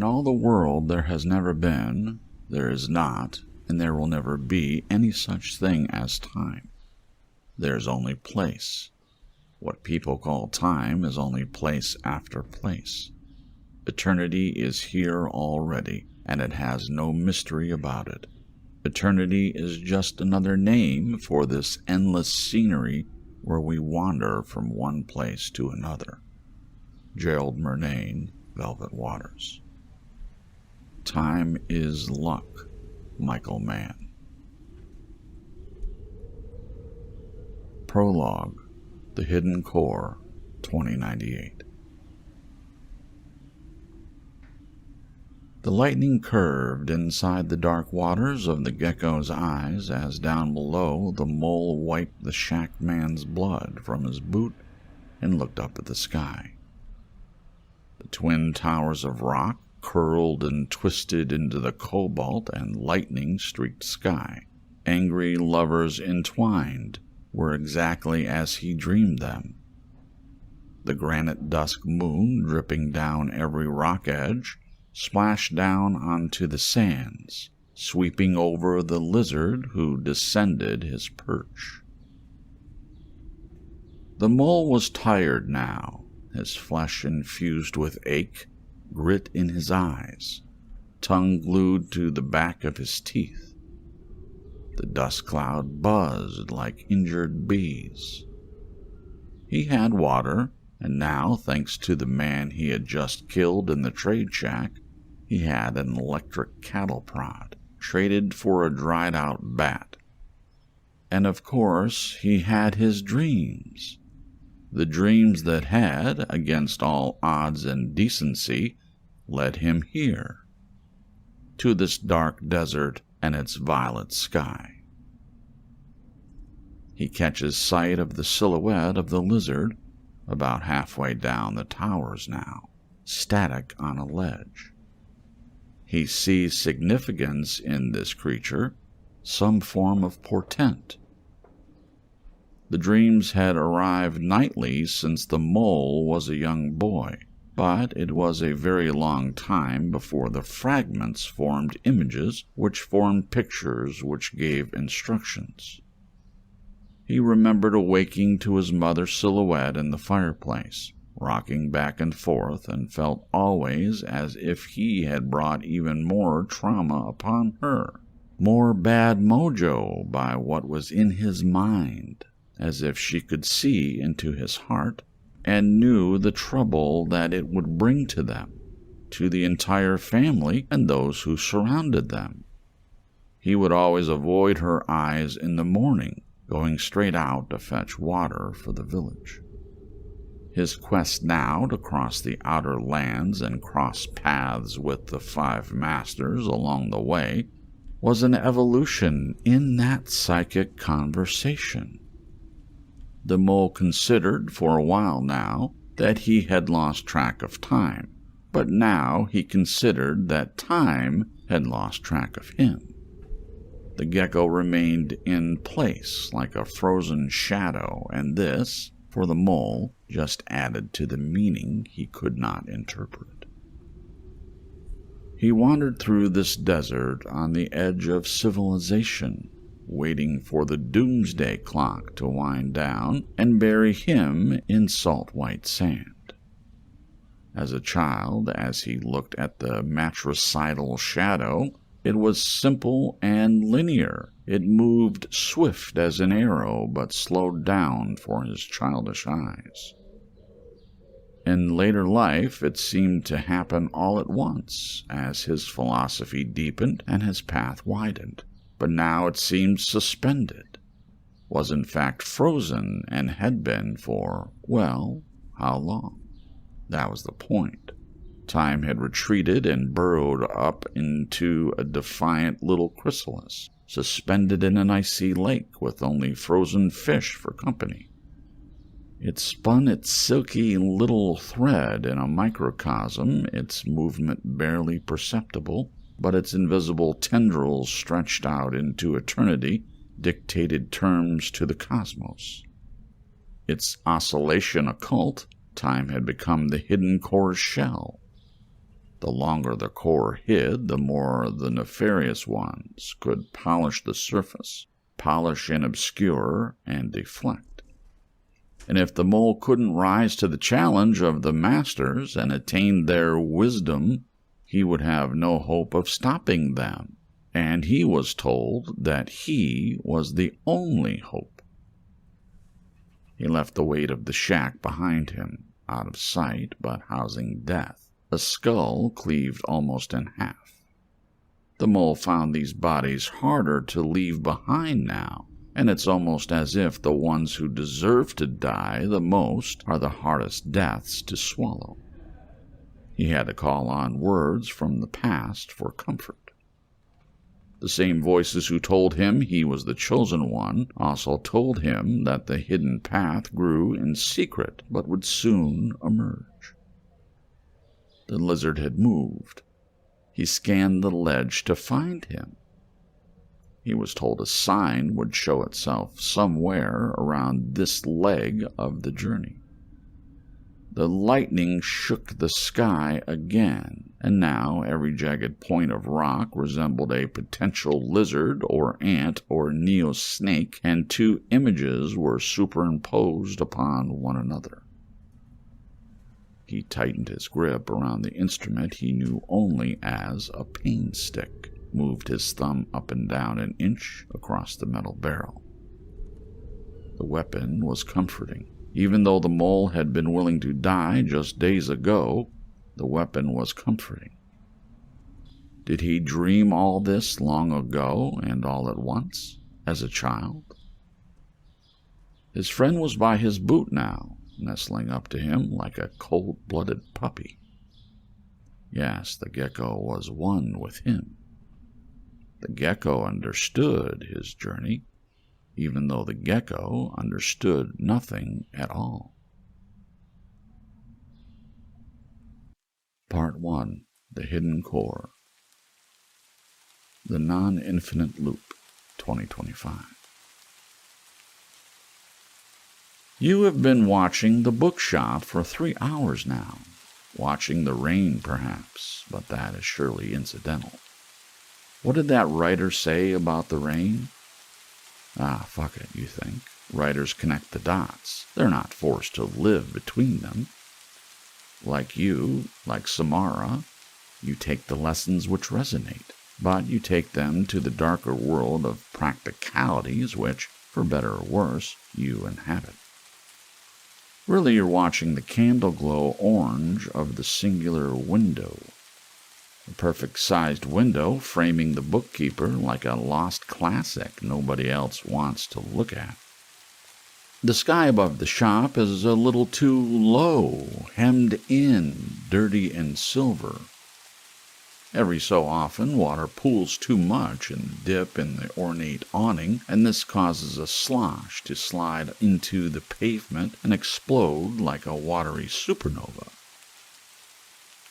In all the world there has never been, there is not, and there will never be any such thing as time. There is only place. What people call time is only place after place. Eternity is here already, and it has no mystery about it. Eternity is just another name for this endless scenery where we wander from one place to another. Gerald Murnane, Velvet Waters. Time is luck. Michael Mann. Prologue, The Hidden Core, 2098. The lightning curved inside the dark waters of the gecko's eyes as down below the mole wiped the shack man's blood from his boot and looked up at the sky. The twin towers of rock curled and twisted into the cobalt and lightning-streaked sky. Angry lovers entwined were exactly as he dreamed them. The granite dusk moon, dripping down every rock edge, splashed down onto the sands, sweeping over the lizard who descended his perch. The mole was tired now, his flesh infused with ache, grit in his eyes, tongue glued to the back of his teeth. The dust cloud buzzed like injured bees. He had water, and now, thanks to the man he had just killed in the trade shack, he had an electric cattle prod, traded for a dried-out bat. And of course, he had his dreams. The dreams that had, against all odds and decency, led him here, to this dark desert and its violet sky. He catches sight of the silhouette of the lizard, about halfway down the towers now, static on a ledge. He sees significance in this creature, some form of portent. The dreams had arrived nightly since the mole was a young boy, but it was a very long time before the fragments formed images which formed pictures which gave instructions. He remembered awaking to his mother's silhouette in the fireplace, rocking back and forth, and felt always as if he had brought even more trauma upon her, more bad mojo by what was in his mind, as if she could see into his heart and knew the trouble that it would bring to them, to the entire family and those who surrounded them. He would always avoid her eyes in the morning, going straight out to fetch water for the village. His quest now to cross the outer lands and cross paths with the five masters along the way was an evolution in that psychic conversation. The mole considered for a while now that he had lost track of time, but now he considered that time had lost track of him. The gecko remained in place like a frozen shadow, and this, for the mole, just added to the meaning he could not interpret. He wandered through this desert on the edge of civilization, waiting for the Doomsday clock to wind down and bury him in salt white sand. As a child, as he looked at the matricidal shadow, it was simple and linear. It moved swift as an arrow, but slowed down for his childish eyes. In later life, it seemed to happen all at once, as his philosophy deepened and his path widened. But now it seemed suspended, was in fact frozen, and had been for, well, how long? That was the point. Time had retreated and burrowed up into a defiant little chrysalis, suspended in an icy lake with only frozen fish for company. It spun its silky little thread in a microcosm, its movement barely perceptible, but its invisible tendrils stretched out into eternity dictated terms to the cosmos. Its oscillation occult, time had become the hidden core's shell. The longer the core hid, the more the nefarious ones could polish the surface, polish and obscure and deflect. And if the mole couldn't rise to the challenge of the masters and attain their wisdom, he would have no hope of stopping them. And he was told that he was the only hope. He left the weight of the shack behind him, out of sight but housing death, a skull cleaved almost in half. The mole found these bodies harder to leave behind now, and it's almost as if the ones who deserve to die the most are the hardest deaths to swallow. He had to call on words from the past for comfort. The same voices who told him he was the chosen one also told him that the hidden path grew in secret but would soon emerge. The lizard had moved. He scanned the ledge to find him. He was told a sign would show itself somewhere around this leg of the journey. The lightning shook the sky again, and now every jagged point of rock resembled a potential lizard or ant or neo-snake, and two images were superimposed upon one another. He tightened his grip around the instrument he knew only as a pain stick, moved his thumb up and down an inch across the metal barrel. The weapon was comforting. Even though the mole had been willing to die just days ago, the weapon was comforting. Did he dream all this long ago and all at once, as a child? His friend was by his boot now, nestling up to him like a cold-blooded puppy. Yes, the gecko was one with him. The gecko understood his journey, even though the gecko understood nothing at all. Part 1. The Hidden Core. The Non-Infinite Loop, 2025. You have been watching the bookshop for 3 hours now. Watching the rain, perhaps, but that is surely incidental. What did that writer say about the rain? Ah, fuck it, you think. Writers connect the dots. They're not forced to live between them. Like you, like Samira, you take the lessons which resonate, but you take them to the darker world of practicalities which, for better or worse, you inhabit. Really, you're watching the candle glow orange of the singular window. A perfect-sized window framing the bookkeeper like a lost classic nobody else wants to look at. The sky above the shop is a little too low, hemmed in, dirty and silver. Every so often, water pools too much in the dip in the ornate awning, and this causes a slosh to slide into the pavement and explode like a watery supernova.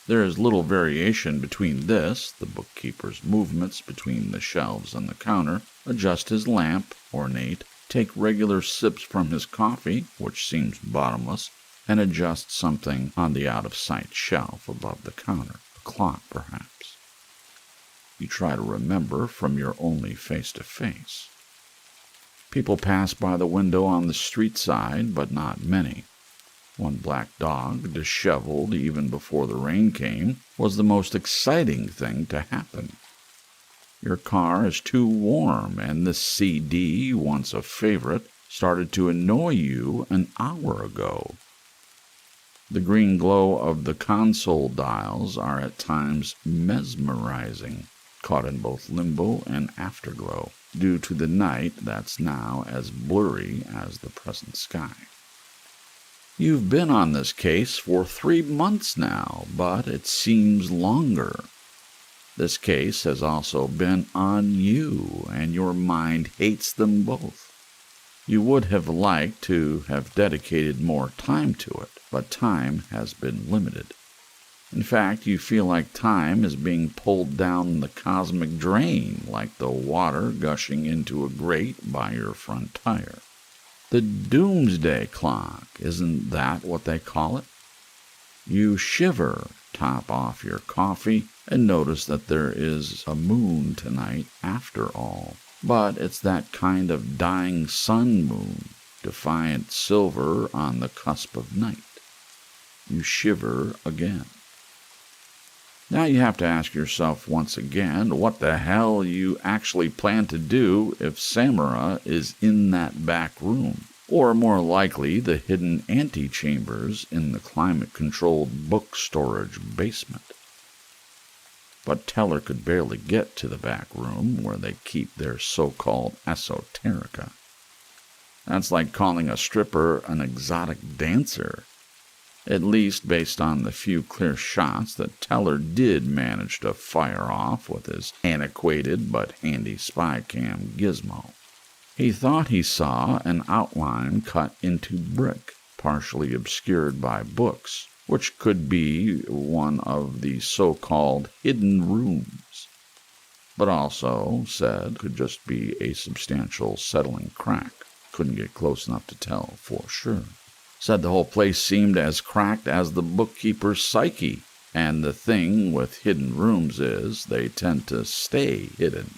There is little variation between this, the bookkeeper's movements between the shelves and the counter, adjust his lamp, ornate, take regular sips from his coffee, which seems bottomless, and adjust something on the out-of-sight shelf above the counter, a clock perhaps. You try to remember from your only face-to-face. People pass by the window on the street side, but not many. One black dog, disheveled even before the rain came, was the most exciting thing to happen. Your car is too warm, and this CD, once a favorite, started to annoy you an hour ago. The green glow of the console dials are at times mesmerizing, caught in both limbo and afterglow, due to the night that's now as blurry as the present sky. You've been on this case for 3 months now, but it seems longer. This case has also been on you, and your mind hates them both. You would have liked to have dedicated more time to it, but time has been limited. In fact, you feel like time is being pulled down the cosmic drain, like the water gushing into a grate by your front tire. The Doomsday clock, isn't that what they call it? You shiver, top off your coffee, and notice that there is a moon tonight after all. But it's that kind of dying sun moon, defiant silver on the cusp of night. You shiver again. Now you have to ask yourself once again what the hell you actually plan to do if Samira is in that back room, or more likely the hidden antechambers in the climate-controlled book storage basement. But Teller could barely get to the back room where they keep their so-called esoterica. That's like calling a stripper an exotic dancer. At least based on the few clear shots that Teller did manage to fire off with his antiquated but handy spy cam gizmo. He thought he saw an outline cut into brick, partially obscured by books, which could be one of the so-called hidden rooms, but also said could just be a substantial settling crack. Couldn't get close enough to tell for sure. Said the whole place seemed as cracked as the bookkeeper's psyche, and the thing with hidden rooms is they tend to stay hidden,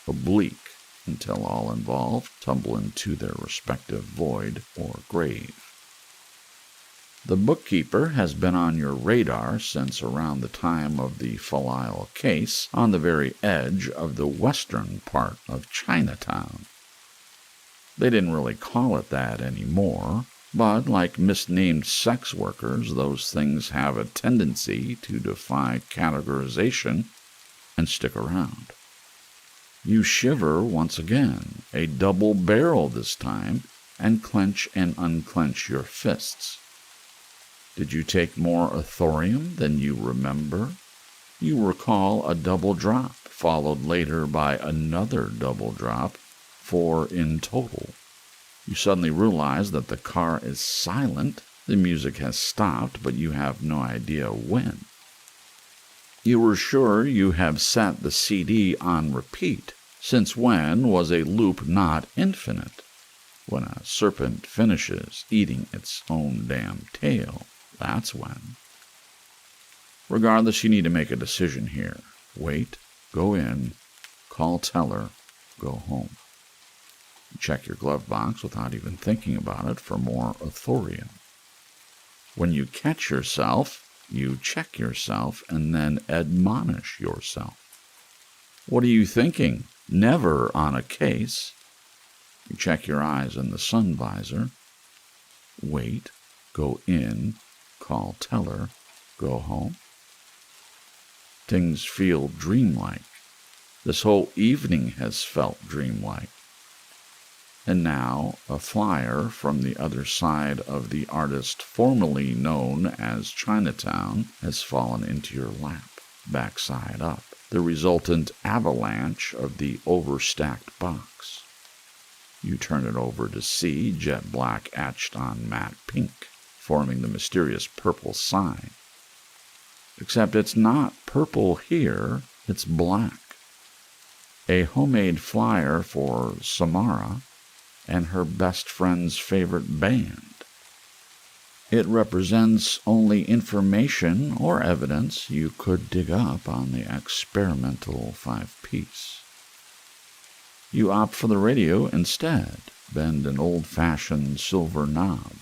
oblique, until all involved tumble into their respective void or grave. The bookkeeper has been on your radar since around the time of the Filial case on the very edge of the western part of Chinatown. They didn't really call it that anymore, but like misnamed sex workers, those things have a tendency to defy categorization and stick around. You shiver once again, a double barrel this time, and clench and unclench your fists. Did you take more thorium than you remember? You recall a double drop, followed later by another double drop, 4 in total. You suddenly realize that the car is silent, the music has stopped, but you have no idea when. You were sure you have set the CD on repeat, since when was a loop not infinite? When a serpent finishes eating its own damn tail, that's when. Regardless, you need to make a decision here. Wait, go in, call Teller, go home. Check your glove box without even thinking about it for more thorium. When you catch yourself, you check yourself and then admonish yourself. What are you thinking? Never on a case. You check your eyes in the sun visor. Wait, go in, call Teller, go home. Things feel dreamlike. This whole evening has felt dreamlike. And now a flyer from the other side of the artist formerly known as Chinatown has fallen into your lap, backside up, the resultant avalanche of the overstacked box. You turn it over to see jet black etched on matte pink, forming the mysterious purple sign. Except it's not purple here, it's black. A homemade flyer for Samira and her best friend's favorite band. It represents only information or evidence you could dig up on the experimental 5-piece. You opt for the radio instead, bend an old-fashioned silver knob.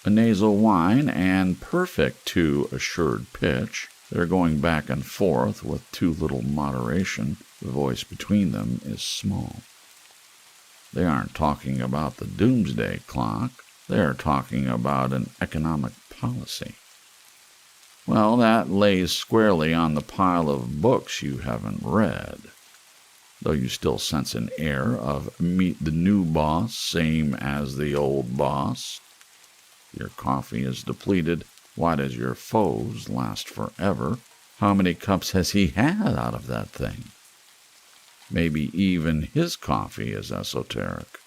A nasal whine and perfect to assured pitch, they're going back and forth with too little moderation. The voice between them is small. They aren't talking about the Doomsday clock. They're talking about an economic policy. Well, that lays squarely on the pile of books you haven't read, though you still sense an air of meet the new boss, same as the old boss. Your coffee is depleted. Why does your foes last forever? How many cups has he had out of that thing? Maybe even his coffee is esoteric.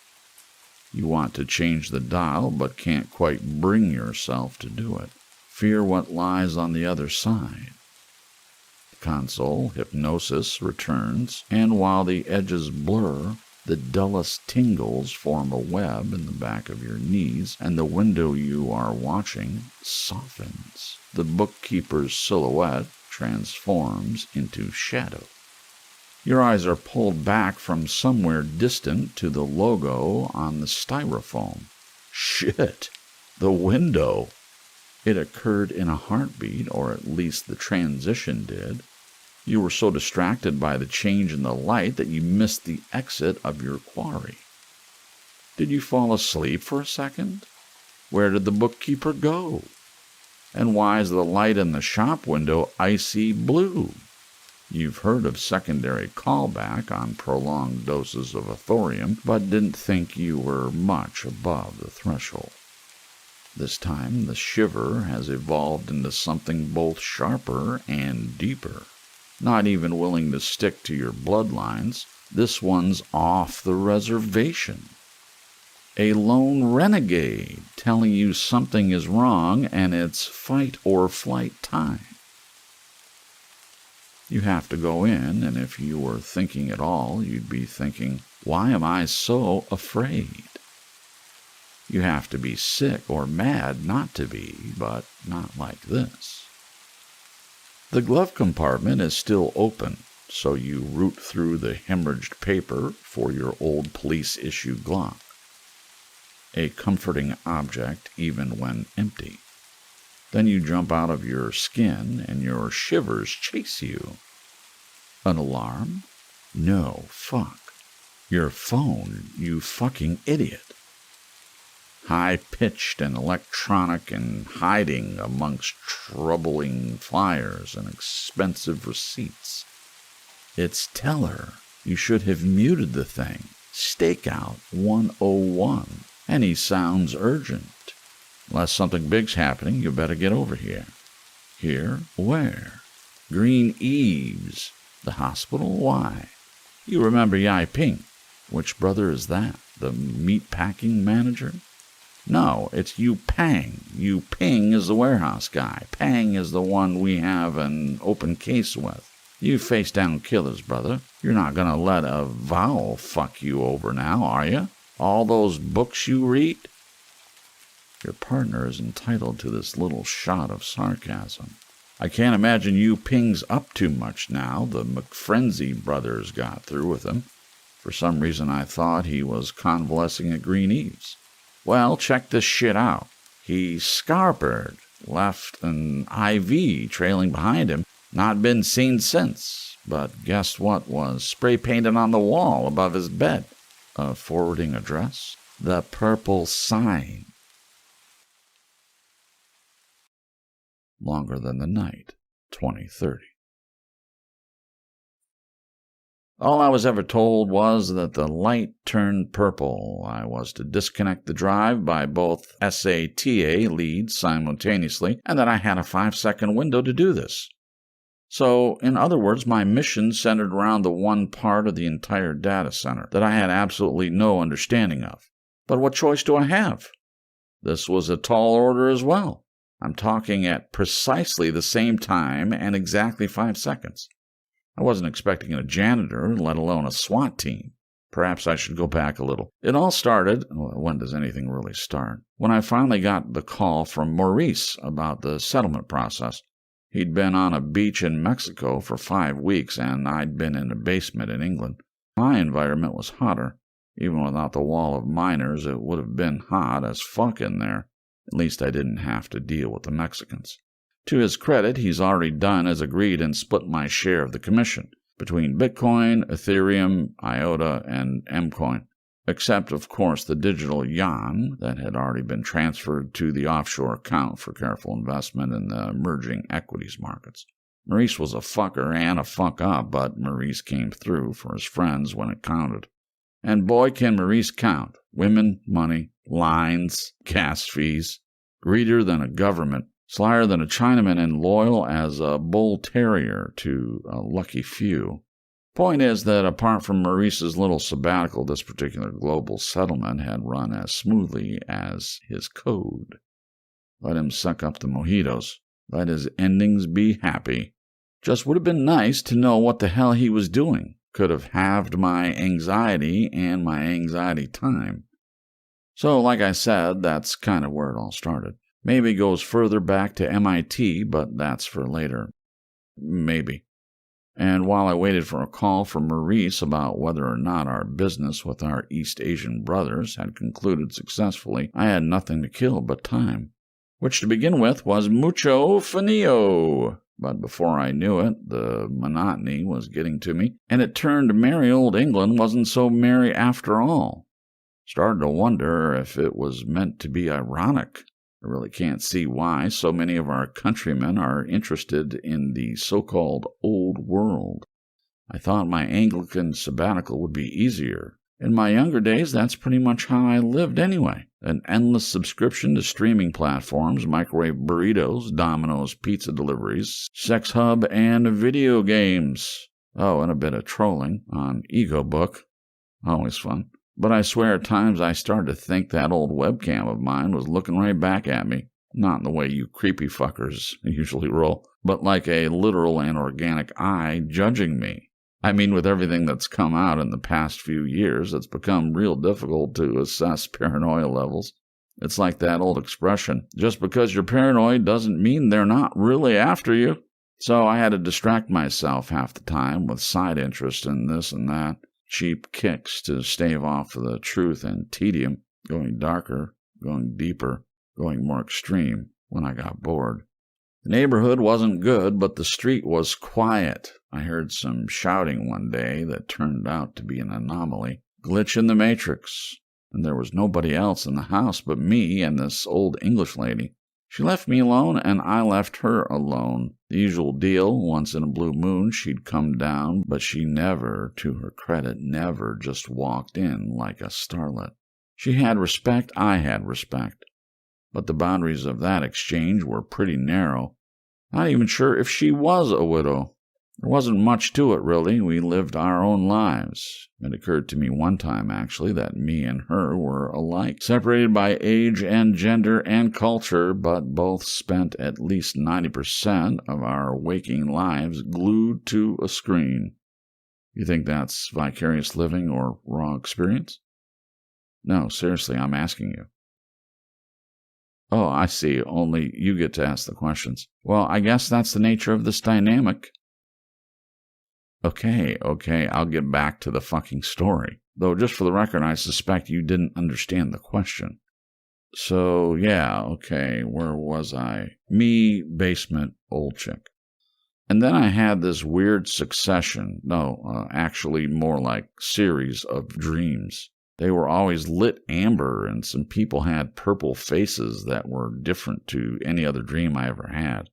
You want to change the dial, but can't quite bring yourself to do it. Fear what lies on the other side. The console hypnosis returns, and while the edges blur, The dullest tingles form a web in the back of your knees, and the window you are watching softens. The bookkeeper's silhouette transforms into shadow. Your eyes are pulled back from somewhere distant to the logo on the styrofoam. Shit! The window! It occurred in a heartbeat, or at least the transition did. You were so distracted by the change in the light that you missed the exit of your quarry. Did you fall asleep for a second? Where did the bookkeeper go? And why is the light in the shop window icy blue? You've heard of secondary callback on prolonged doses of thorium, but didn't think you were much above the threshold. This time the shiver has evolved into something both sharper and deeper. Not even willing to stick to your bloodlines, this one's off the reservation. A lone renegade telling you something is wrong and it's fight or flight time. You have to go in, and if you were thinking at all, you'd be thinking, why am I so afraid? You have to be sick or mad not to be, but not like this. The glove compartment is still open, so you root through the hemorrhaged paper for your old police-issue Glock. A comforting object even when empty. Then you jump out of your skin and your shivers chase you. An alarm? No, fuck. Your phone, you fucking idiot. High-pitched and electronic and hiding amongst troubling flyers and expensive receipts. It's Teller. You should have muted the thing. Stakeout 101. And he sounds urgent. Unless something big's happening, you better get over here. Here? Where? Green Eaves. The hospital? Why? You remember Yai Ping. Which brother is that? The meat-packing manager? No, it's Yu Pang. Yu Ping is the warehouse guy. Pang is the one we have an open case with. You face-down killers, brother. You're not going to let a vowel fuck you over now, are you? All those books you read? Your partner is entitled to this little shot of sarcasm. I can't imagine Yu Ping's up too much now. The McFrenzy brothers got through with him. For some reason I thought he was convalescing at Green Eaves. Well, check this shit out. He scarpered, left an IV trailing behind him, not been seen since. But guess what was spray painted on the wall above his bed? A forwarding address? The purple sign. Longer than the night, 2030. All I was ever told was that the light turned purple. I was to disconnect the drive by both SATA leads simultaneously, and that I had a 5-second window to do this. So, in other words, my mission centered around the one part of the entire data center that I had absolutely no understanding of. But what choice do I have? This was a tall order as well. I'm talking at precisely the same time and exactly 5 seconds. I wasn't expecting a janitor, let alone a SWAT team. Perhaps I should go back a little. It all started, when does anything really start, when I finally got the call from Maurice about the settlement process. He'd been on a beach in Mexico for 5 weeks, and I'd been in a basement in England. My environment was hotter. Even without the wall of miners, it would have been hot as fuck in there. At least I didn't have to deal with the Mexicans. To his credit, he's already done as agreed and split my share of the commission between Bitcoin, Ethereum, IOTA, and Mcoin, except, of course, the digital yuan that had already been transferred to the offshore account for careful investment in the emerging equities markets. Maurice was a fucker and a fuck-up, but Maurice came through for his friends when it counted. And boy, can Maurice count. Women, money, lines, gas fees. Greedier than a government. Slyer than a Chinaman, and loyal as a bull terrier to a lucky few. Point is that apart from Maurice's little sabbatical, this particular global settlement had run as smoothly as his code. Let him suck up the mojitos. Let his endings be happy. Just would have been nice to know what the hell he was doing. could have halved my anxiety and my anxiety time. So, like I said, that's kind of where it all started. Maybe it goes further back to MIT, but that's for later. Maybe. And while I waited for a call from Maurice about whether or not our business with our East Asian brothers had concluded successfully, I had nothing to kill but time, which to begin with was mucho finio. But before I knew it, the monotony was getting to me, and it turned merry old England wasn't so merry after all. Started to wonder if it was meant to be ironic. I really can't see why so many of our countrymen are interested in the so-called old world. I thought my Anglican sabbatical would be easier. In my younger days, that's pretty much how I lived anyway. An endless subscription to streaming platforms, microwave burritos, Domino's pizza deliveries, sex hub, and video games. Oh, and a bit of trolling on EgoBook. Always fun. But I swear at times I started to think that old webcam of mine was looking right back at me. Not in the way you creepy fuckers usually roll, but like a literal and organic eye judging me. I mean, with everything that's come out in the past few years, it's become real difficult to assess paranoia levels. It's like that old expression, just because you're paranoid doesn't mean they're not really after you. So I had to distract myself half the time with side interest in this and that. Cheap kicks to stave off the truth and tedium, going darker, going deeper, going more extreme when I got bored. The neighborhood wasn't good, but the street was quiet. I heard some shouting one day that turned out to be an anomaly. Glitch in the matrix. And there was nobody else in the house but me and this old English lady. She left me alone, and I left her alone. The usual deal, once in a blue moon she'd come down, but she never, to her credit, never just walked in like a starlet. She had respect, I had respect. But the boundaries of that exchange were pretty narrow. Not even sure if she was a widow. There wasn't much to it, really. We lived our own lives. It occurred to me one time, actually, that me and her were alike, separated by age and gender and culture, but both spent at least 90% of our waking lives glued to a screen. You think that's vicarious living or raw experience? No, seriously, I'm asking you. Oh, I see. Only you get to ask the questions. Well, I guess that's the nature of this dynamic. Okay, I'll get back to the fucking story. Though, just for the record, I suspect you didn't understand the question. So, yeah, okay, where was I? Me, basement, old chick. And then I had this weird succession, actually more like series of dreams. They were always lit amber, and some people had purple faces that were different to any other dream I ever had.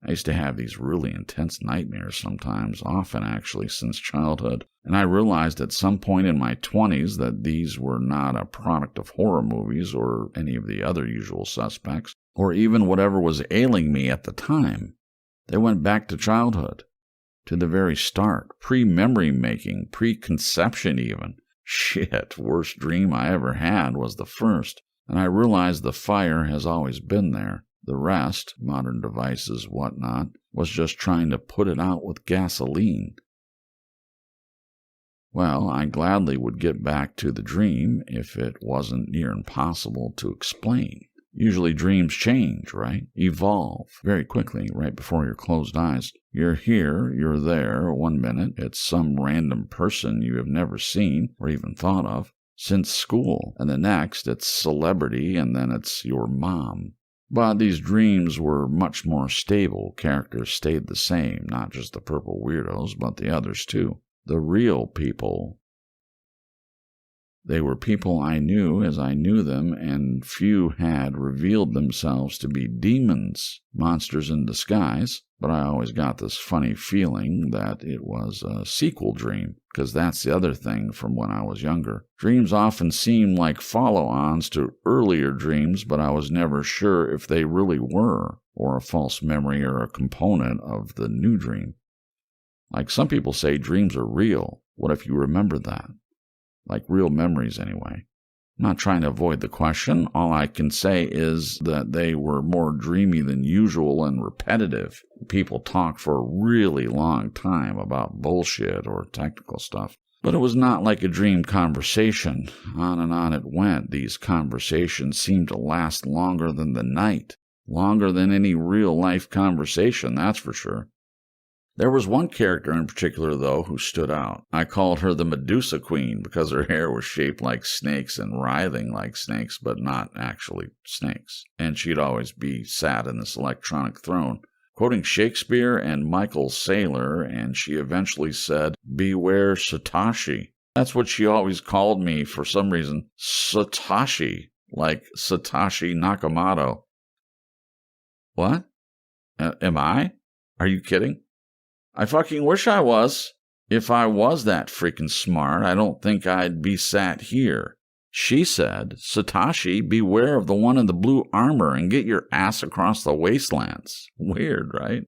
I used to have these really intense nightmares sometimes, often actually since childhood, and I realized at some point in my 20s that these were not a product of horror movies or any of the other usual suspects, or even whatever was ailing me at the time. They went back to childhood, to the very start, pre-memory making, pre-conception even. Shit, worst dream I ever had was the first, and I realized the fire has always been there. The rest, modern devices, whatnot, was just trying to put it out with gasoline. Well, I gladly would get back to the dream if it wasn't near impossible to explain. Usually dreams change, right? Evolve very quickly, right before your closed eyes. You're here, you're there. 1 minute, it's some random person you have never seen or even thought of since school. And the next, it's celebrity, and then it's your mom. But these dreams were much more stable. Characters stayed the same, not just the purple weirdos, but the others too. The real people. They were people I knew as I knew them, and few had revealed themselves to be demons, monsters in disguise. But I always got this funny feeling that it was a sequel dream, because that's the other thing from when I was younger. Dreams often seem like follow-ons to earlier dreams, but I was never sure if they really were, or a false memory or a component of the new dream. Like some people say dreams are real. What if you remember that? Like real memories anyway. I'm not trying to avoid the question. All I can say is that they were more dreamy than usual and repetitive. People talk for a really long time about bullshit or technical stuff. But it was not like a dream conversation. On and on it went. These conversations seemed to last longer than the night. Longer than any real-life conversation, that's for sure. There was one character in particular, though, who stood out. I called her the Medusa Queen because her hair was shaped like snakes and writhing like snakes, but not actually snakes. And she'd always be sat in this electronic throne, quoting Shakespeare and Michael Saylor, and she eventually said, "Beware Satoshi." That's what she always called me for some reason. Satoshi, like Satoshi Nakamoto. What? Am I? Are you kidding? I fucking wish I was. If I was that freaking smart, I don't think I'd be sat here. She said, "Satoshi, beware of the one in the blue armor and get your ass across the wastelands." Weird, right?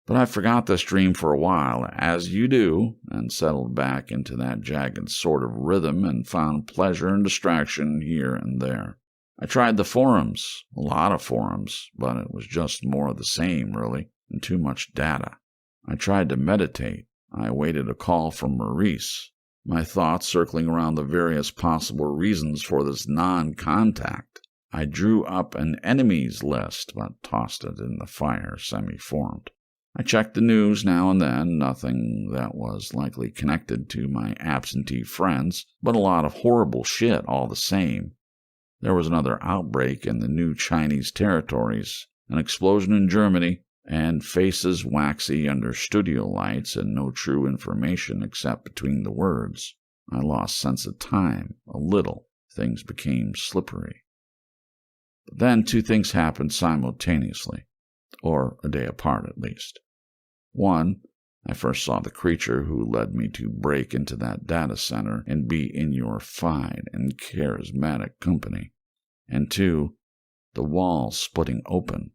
But I forgot this dream for a while, as you do, and settled back into that jagged sort of rhythm and found pleasure and distraction here and there. I tried the forums, a lot of forums, but it was just more of the same, really, and too much data. I tried to meditate. I awaited a call from Maurice, my thoughts circling around the various possible reasons for this non-contact. I drew up an enemies list, but tossed it in the fire semi-formed. I checked the news now and then, nothing that was likely connected to my absentee friends, but a lot of horrible shit all the same. There was another outbreak in the new Chinese territories, an explosion in Germany, and faces waxy under studio lights and no true information except between the words. I lost sense of time, a little. Things became slippery. But then two things happened simultaneously, or a day apart at least. One, I first saw the creature who led me to break into that data center and be in your fine and charismatic company. And two, the walls splitting open.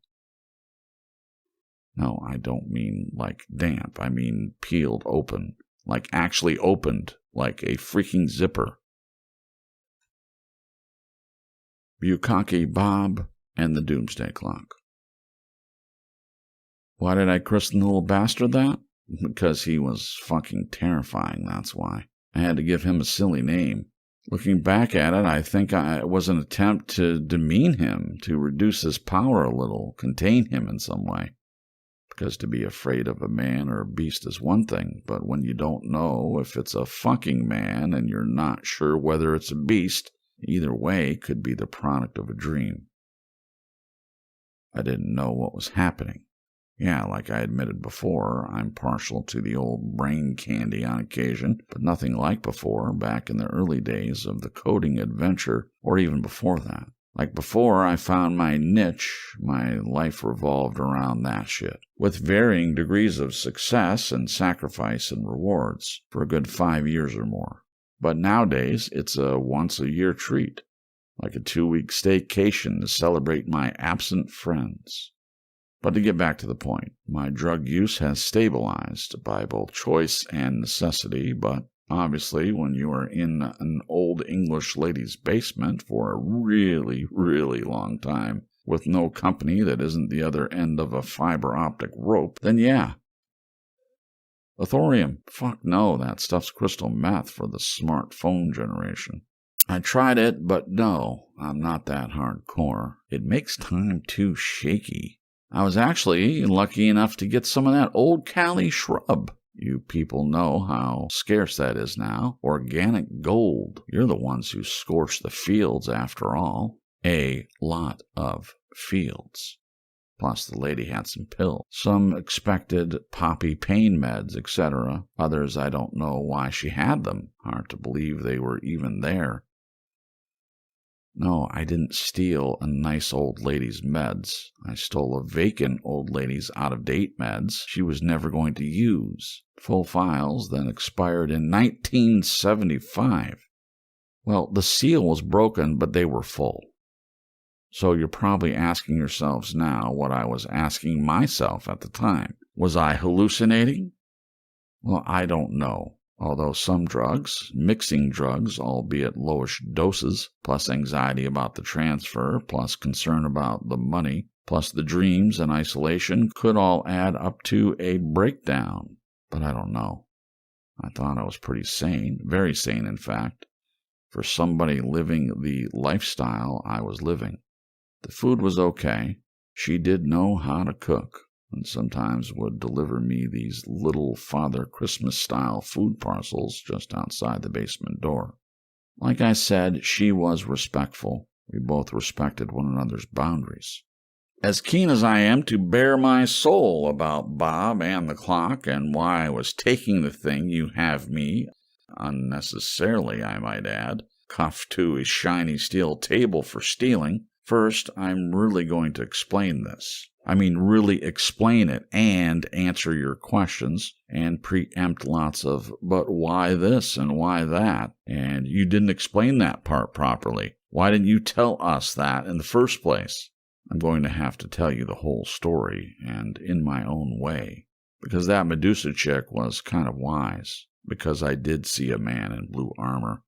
No, I don't mean like damp. I mean peeled open, like actually opened, like a freaking zipper. Bukkake Bob and the Doomsday Clock. Why did I christen the little bastard that? Because he was fucking terrifying, that's why. I had to give him a silly name. Looking back at it, I think it was an attempt to demean him, to reduce his power a little, contain him in some way. Because to be afraid of a man or a beast is one thing, but when you don't know if it's a fucking man and you're not sure whether it's a beast, either way could be the product of a dream. I didn't know what was happening. Yeah, like I admitted before, I'm partial to the old brain candy on occasion, but nothing like before, back in the early days of the coding adventure, or even before that. Like before, I found my niche, my life revolved around that shit, with varying degrees of success and sacrifice and rewards, for a good 5 years or more. But nowadays, it's a once-a-year treat, like a 2-week staycation to celebrate my absent friends. But to get back to the point, my drug use has stabilized by both choice and necessity, but obviously, when you are in an old English lady's basement for a really, really long time, with no company that isn't the other end of a fiber optic rope, then yeah. Thorium, fuck no, that stuff's crystal meth for the smartphone generation. I tried it, but no, I'm not that hardcore. It makes time too shaky. I was actually lucky enough to get some of that old Cali shrub. You people know how scarce that is now. Organic gold. You're the ones who scorch the fields, after all. A lot of fields. Plus, the lady had some pills. Some expected poppy pain meds, etc. Others, I don't know why she had them. Hard to believe they were even there. No, I didn't steal a nice old lady's meds. I stole a vacant old lady's out-of-date meds she was never going to use. Full files that expired in 1975. Well, the seal was broken, but they were full. So you're probably asking yourselves now what I was asking myself at the time. Was I hallucinating? Well, I don't know. Although some drugs, mixing drugs, albeit lowish doses, plus anxiety about the transfer, plus concern about the money, plus the dreams and isolation could all add up to a breakdown. But I don't know. I thought I was pretty sane, very sane in fact, for somebody living the lifestyle I was living. The food was okay. She did know how to cook, and sometimes would deliver me these little Father Christmas-style food parcels just outside the basement door. Like I said, she was respectful. We both respected one another's boundaries. As keen as I am to bare my soul about Bob and the clock and why I was taking the thing you have me, unnecessarily I might add, cuffed to a shiny steel table for stealing, first I'm really going to explain this. I mean really explain it and answer your questions and preempt lots of, but why this and why that? And you didn't explain that part properly. Why didn't you tell us that in the first place? I'm going to have to tell you the whole story, and in my own way, because that Medusa chick was kind of wise, because I did see a man in blue armor.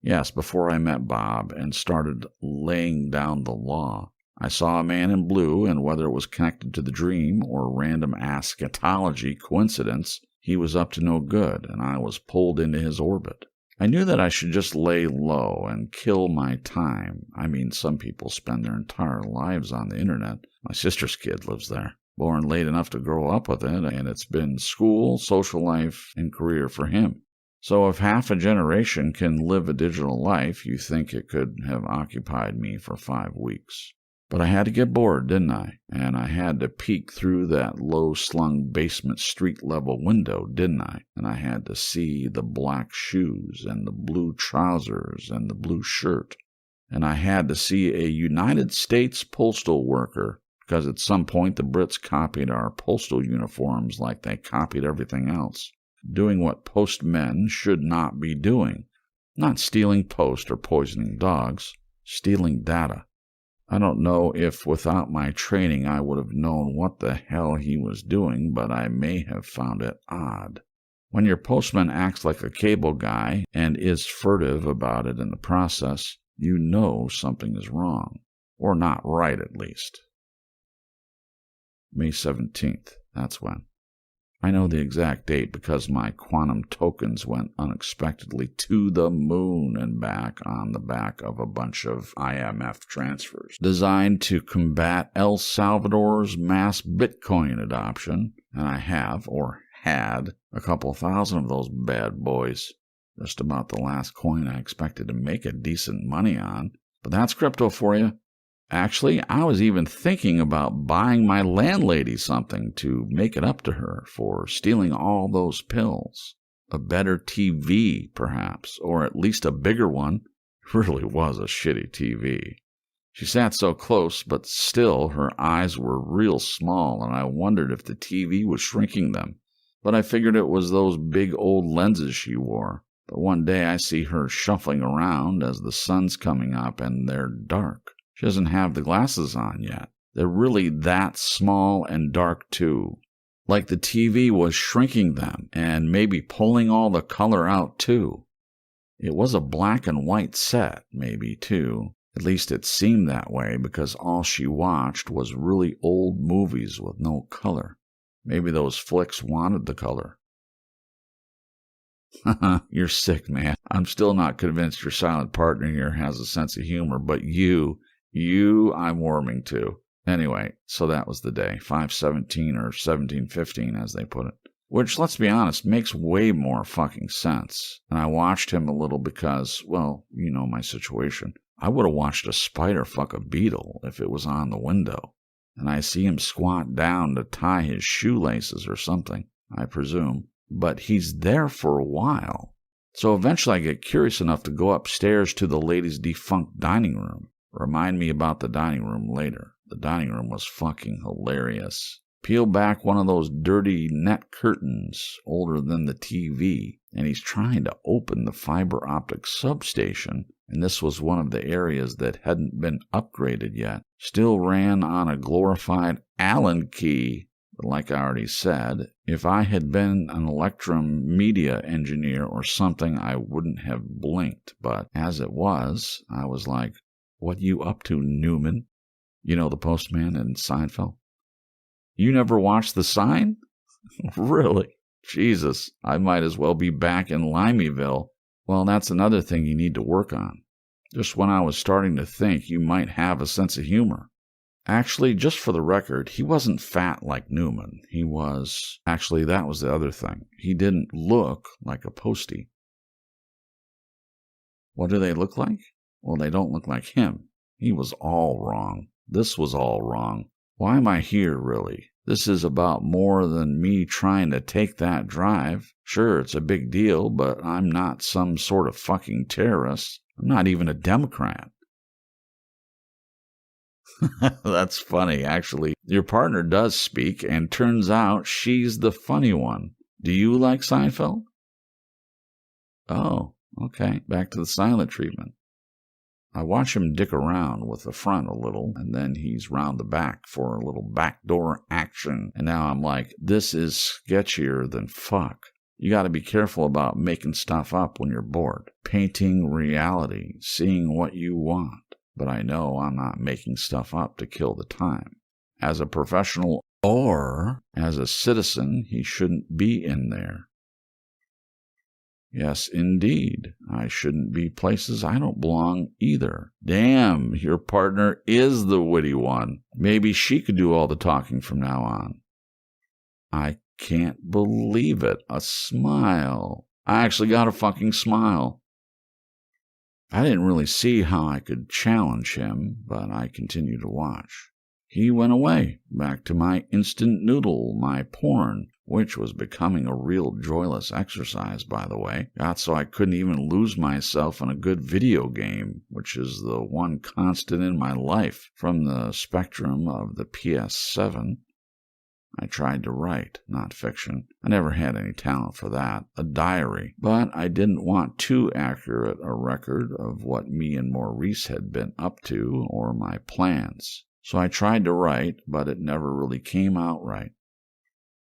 Yes, before I met Bob and started laying down the law, I saw a man in blue, and whether it was connected to the dream or random eschatology coincidence, he was up to no good, and I was pulled into his orbit. I knew that I should just lay low and kill my time. I mean, some people spend their entire lives on the internet. My sister's kid lives there, born late enough to grow up with it, and it's been school, social life, and career for him. So if half a generation can live a digital life, you think it could have occupied me for 5 weeks. But I had to get bored, didn't I? And I had to peek through that low-slung basement street-level window, didn't I? And I had to see the black shoes and the blue trousers and the blue shirt. And I had to see a United States postal worker, because at some point the Brits copied our postal uniforms like they copied everything else, doing what postmen should not be doing. Not stealing post or poisoning dogs, stealing data. I don't know if without my training I would have known what the hell he was doing, but I may have found it odd. When your postman acts like a cable guy and is furtive about it in the process, you know something is wrong. Or not right, at least. May 17th, that's when. I know the exact date because my quantum tokens went unexpectedly to the moon and back on the back of a bunch of IMF transfers designed to combat El Salvador's mass Bitcoin adoption, and I have, or had, a couple thousand of those bad boys. Just about the last coin I expected to make a decent money on. But that's crypto for you. Actually, I was even thinking about buying my landlady something to make it up to her for stealing all those pills. A better TV, perhaps, or at least a bigger one. It really was a shitty TV. She sat so close, but still her eyes were real small, and I wondered if the TV was shrinking them. But I figured it was those big old lenses she wore. But one day I see her shuffling around as the sun's coming up, and they're dark. She doesn't have the glasses on yet. They're really that small and dark, too. Like the TV was shrinking them and maybe pulling all the color out, too. It was a black and white set, maybe, too. At least it seemed that way because all she watched was really old movies with no color. Maybe those flicks wanted the color. You're sick, man. I'm still not convinced your silent partner here has a sense of humor, but you I'm warming to. Anyway, so that was the day, 5/17 or 17/15 as they put it. Which, let's be honest, makes way more fucking sense. And I watched him a little because, well, you know my situation. I would have watched a spider fuck a beetle if it was on the window. And I see him squat down to tie his shoelaces or something, I presume. But he's there for a while. So eventually I get curious enough to go upstairs to the lady's defunct dining room. Remind me about the dining room later. The dining room was fucking hilarious. Peel back one of those dirty net curtains, older than the TV, and he's trying to open the fiber optic substation, and this was one of the areas that hadn't been upgraded yet. Still ran on a glorified Allen key. But like I already said, if I had been an Electrum media engineer or something, I wouldn't have blinked. But as it was, I was like, what you up to, Newman? You know, the postman in Seinfeld? You never watched The Sign? Really? Jesus, I might as well be back in Limeyville. Well, that's another thing you need to work on. Just when I was starting to think you might have a sense of humor. Actually, just for the record, he wasn't fat like Newman. He was... Actually, that was the other thing. He didn't look like a postie. What do they look like? Well, they don't look like him. He was all wrong. This was all wrong. Why am I here, really? This is about more than me trying to take that drive. Sure, it's a big deal, but I'm not some sort of fucking terrorist. I'm not even a Democrat. That's funny, actually. Your partner does speak, and turns out she's the funny one. Do you like Seinfeld? Oh, okay. Back to the silent treatment. I watch him dick around with the front a little, and then he's round the back for a little backdoor action. And now I'm like, this is sketchier than fuck. You got to be careful about making stuff up when you're bored. Painting reality, seeing what you want. But I know I'm not making stuff up to kill the time. As a professional or as a citizen, he shouldn't be in there. Yes, indeed. I shouldn't be places I don't belong either. Damn, your partner is the witty one. Maybe she could do all the talking from now on. I can't believe it. A smile. I actually got a fucking smile. I didn't really see how I could challenge him, but I continued to watch. He went away, back to my instant noodle, my porn, which was becoming a real joyless exercise, by the way. Got so I couldn't even lose myself in a good video game, which is the one constant in my life from the spectrum of the PS7. I tried to write, not fiction. I never had any talent for that, a diary. But I didn't want too accurate a record of what me and Maurice had been up to or my plans. So I tried to write, but it never really came out right.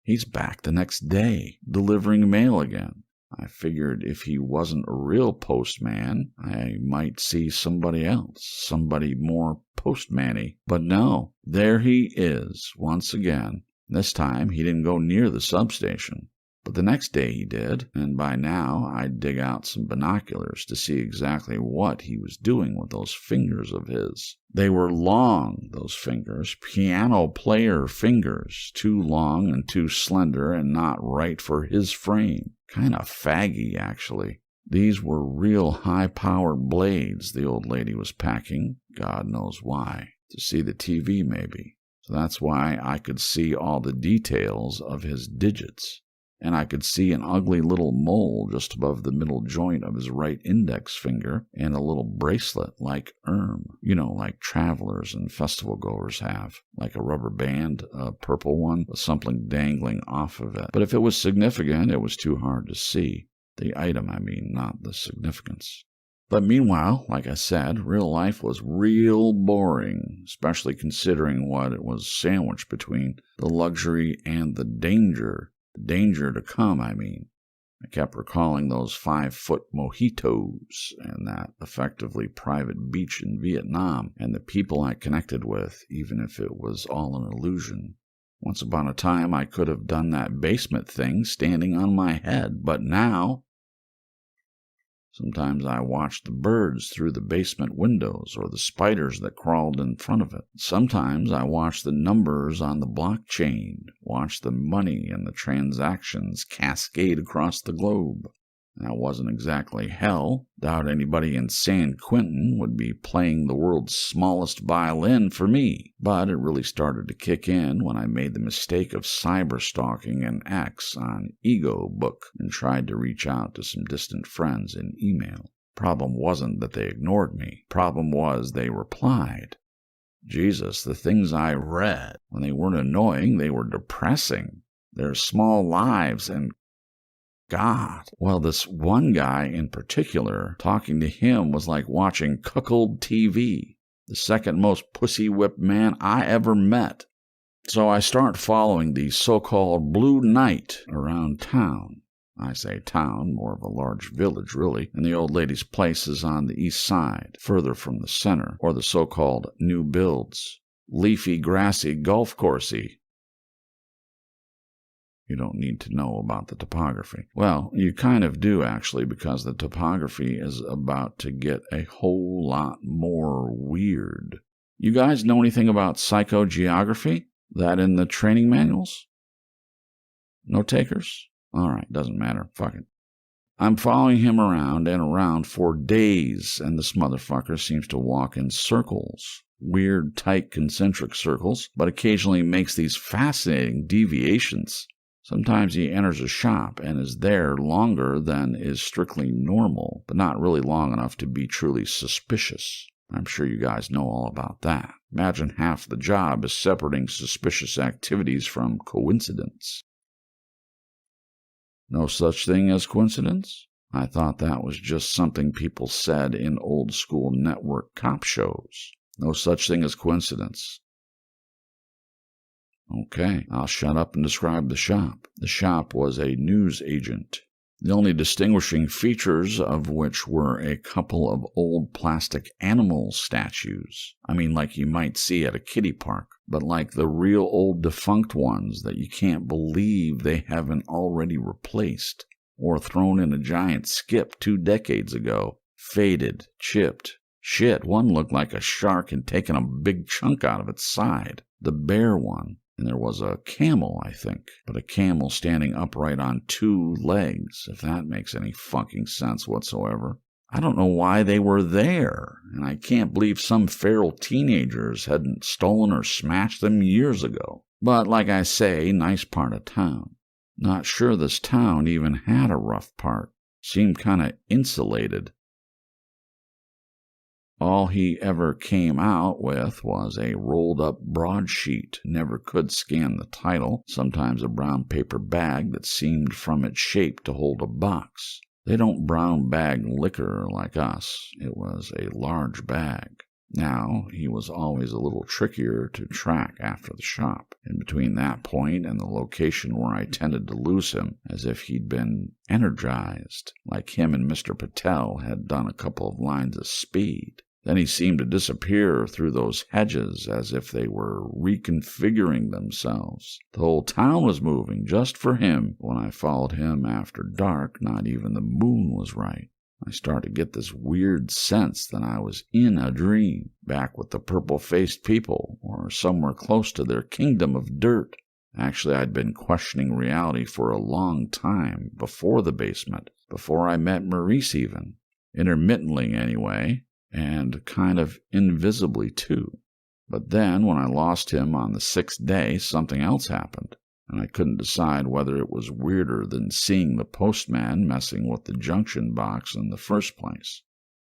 He's back the next day, delivering mail again. I figured if he wasn't a real postman, I might see somebody else, somebody more postman-y. But no, there he is, once again. This time, he didn't go near the substation. But the next day he did, and by now I'd dig out some binoculars to see exactly what he was doing with those fingers of his. They were long, those fingers, piano player fingers, too long and too slender and not right for his frame. Kind of faggy, actually. These were real high-powered blades the old lady was packing, God knows why. To see the TV, maybe. So that's why I could see all the details of his digits. And I could see an ugly little mole just above the middle joint of his right index finger and a little bracelet like like travelers and festival goers have, like a rubber band, a purple one with something dangling off of it. But if it was significant, it was too hard to see. The item, I mean, not the significance. But meanwhile, like I said, real life was real boring, especially considering what it was sandwiched between the luxury and the danger. The danger to come, I mean. I kept recalling those 5-foot mojitos and that effectively private beach in Vietnam and the people I connected with, even if it was all an illusion. Once upon a time, I could have done that basement thing standing on my head, but now... Sometimes I watched the birds through the basement windows or the spiders that crawled in front of it. Sometimes I watched the numbers on the blockchain, watched the money and the transactions cascade across the globe. That wasn't exactly hell. Doubt anybody in San Quentin would be playing the world's smallest violin for me. But it really started to kick in when I made the mistake of cyber-stalking an ex on Ego Book and tried to reach out to some distant friends in email. Problem wasn't that they ignored me. Problem was they replied. Jesus, the things I read, when they weren't annoying, they were depressing. Their small lives and God. Well, this one guy in particular, talking to him was like watching cuckold TV. The second most pussy-whipped man I ever met. So I start following the so-called Blue Night around town. I say town, more of a large village, really, and the old lady's place is on the east side, further from the center, or the so-called new builds. Leafy, grassy, golf coursey. You don't need to know about the topography. Well, you kind of do, actually, because the topography is about to get a whole lot more weird. You guys know anything about psychogeography? That in the training manuals? No takers? All right, doesn't matter. Fuck it. I'm following him around and around for days, and this motherfucker seems to walk in circles. Weird, tight, concentric circles, but occasionally makes these fascinating deviations. Sometimes he enters a shop and is there longer than is strictly normal, but not really long enough to be truly suspicious. I'm sure you guys know all about that. Imagine half the job is separating suspicious activities from coincidence. No such thing as coincidence? I thought that was just something people said in old-school network cop shows. No such thing as coincidence. Okay, I'll shut up and describe the shop. The shop was a news agent, the only distinguishing features of which were a couple of old plastic animal statues. I mean, like you might see at a kiddie park, but like the real old defunct ones that you can't believe they haven't already replaced or thrown in a giant skip 2 decades ago. Faded, chipped. Shit, one looked like a shark had taken a big chunk out of its side. The bear one. And there was a camel, I think, but a camel standing upright on 2 legs, if that makes any fucking sense whatsoever. I don't know why they were there, and I can't believe some feral teenagers hadn't stolen or smashed them years ago. But like I say, nice part of town. Not sure this town even had a rough part. Seemed kind of insulated. All he ever came out with was a rolled-up broadsheet. Never could scan the title, sometimes a brown paper bag that seemed from its shape to hold a box. They don't brown bag liquor like us. It was a large bag. Now, he was always a little trickier to track after the shop, in between that point and the location where I tended to lose him, as if he'd been energized, like him and Mr. Patel had done a couple of lines of speed. Then he seemed to disappear through those hedges as if they were reconfiguring themselves. The whole town was moving just for him. When I followed him after dark, not even the moon was right. I started to get this weird sense that I was in a dream, back with the purple-faced people, or somewhere close to their kingdom of dirt. Actually, I'd been questioning reality for a long time, before the basement, before I met Maurice even. Intermittently, anyway. And kind of invisibly, too. But then, when I lost him on the 6th day, something else happened, and I couldn't decide whether it was weirder than seeing the postman messing with the junction box in the first place.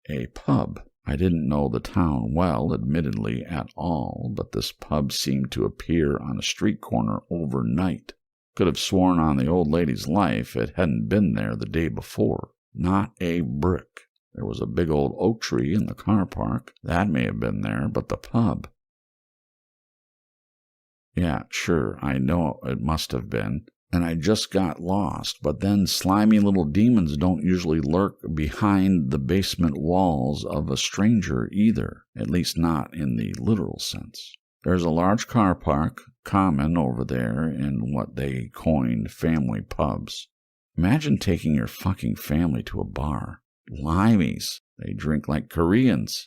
A pub. I didn't know the town well, admittedly, at all, but this pub seemed to appear on a street corner overnight. Could have sworn on the old lady's life it hadn't been there the day before. Not a brick. There was a big old oak tree in the car park. That may have been there, but the pub. Yeah, sure, I know it must have been. And I just got lost, but then slimy little demons don't usually lurk behind the basement walls of a stranger either, at least not in the literal sense. There's a large car park, common over there in what they coined family pubs. Imagine taking your fucking family to a bar. Limeys. They drink like Koreans.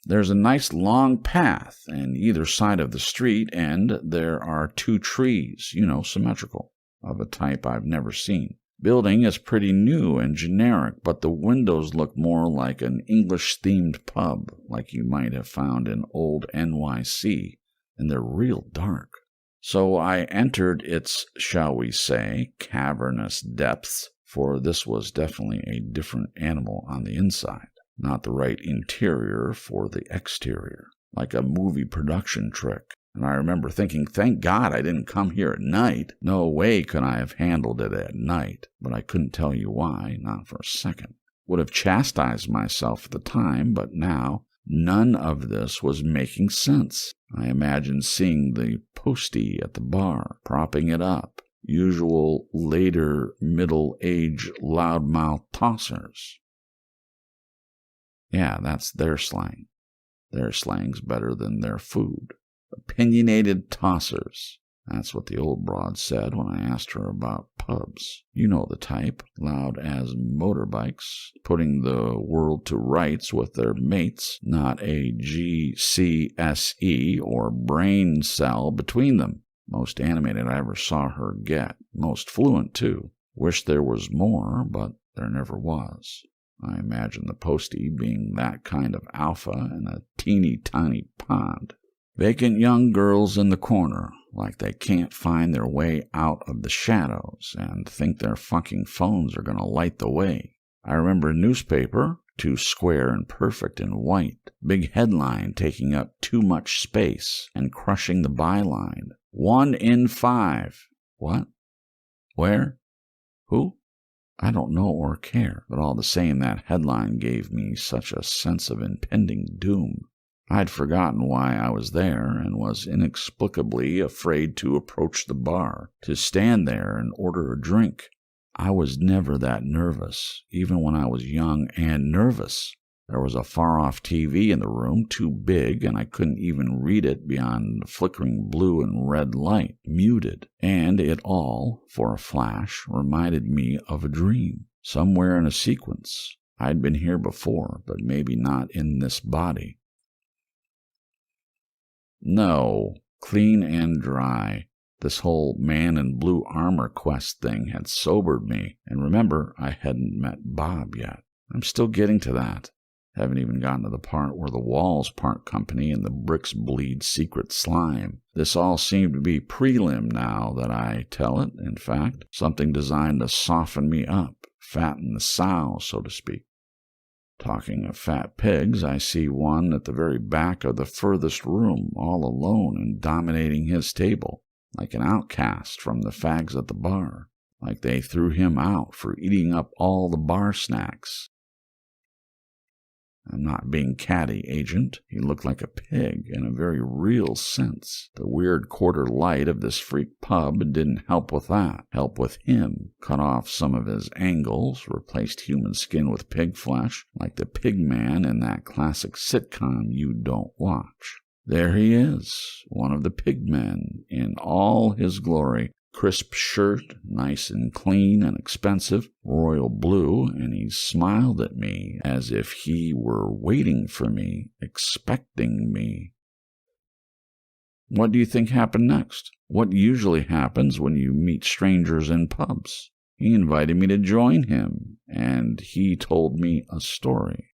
There's a nice long path, and either side of the street end there are 2 trees, symmetrical, of a type I've never seen. Building is pretty new and generic, but the windows look more like an English-themed pub, like you might have found in old NYC, and they're real dark. So I entered its, shall we say, cavernous depths, for this was definitely a different animal on the inside, not the right interior for the exterior, like a movie production trick. And I remember thinking, thank God I didn't come here at night. No way could I have handled it at night, but I couldn't tell you why, not for a second. Would have chastised myself at the time, but now None of this was making sense. I imagined seeing the postie at the bar, propping it up, usual later middle-age loudmouth tossers. Yeah, that's their slang. Their slang's better than their food. Opinionated tossers. That's what the old broad said when I asked her about pubs. You know the type, loud as motorbikes, putting the world to rights with their mates, not a GCSE or brain cell between them. Most animated I ever saw her get. Most fluent, too. Wish there was more, but there never was. I imagine the postie being that kind of alpha in a teeny-tiny pond. Vacant young girls in the corner, like they can't find their way out of the shadows and think their fucking phones are going to light the way. I remember a newspaper, too square and perfect in white, big headline taking up too much space and crushing the byline. 1 in 5. What? Where? Who? I don't know or care, but all the same that headline gave me such a sense of impending doom. I'd forgotten why I was there and was inexplicably afraid to approach the bar, to stand there and order a drink. I was never that nervous, even when I was young and nervous. There was a far-off TV in the room, too big, and I couldn't even read it beyond the flickering blue and red light, muted. And it all, for a flash, reminded me of a dream, somewhere in a sequence. I'd been here before, but maybe not in this body. No, clean and dry. This whole man in blue armor quest thing had sobered me, and remember, I hadn't met Bob yet. I'm still getting to that. Haven't even gotten to the part where the walls part company and the bricks bleed secret slime. This all seemed to be prelim now that I tell it, in fact, something designed to soften me up, fatten the sow, so to speak. Talking of fat pigs, I see one at the very back of the furthest room, all alone and dominating his table, like an outcast from the fags at the bar, like they threw him out for eating up all the bar snacks. I'm not being catty, Agent. He looked like a pig in a very real sense. The weird quarter light of this freak pub didn't help with that. Help with him. Cut off some of his angles, replaced human skin with pig flesh, like the pig man in that classic sitcom you don't watch. There he is, one of the pig men, in all his glory. Crisp shirt, nice and clean and expensive, royal blue, and he smiled at me as if he were waiting for me, expecting me. What do you think happened next? What usually happens when you meet strangers in pubs? He invited me to join him, and he told me a story.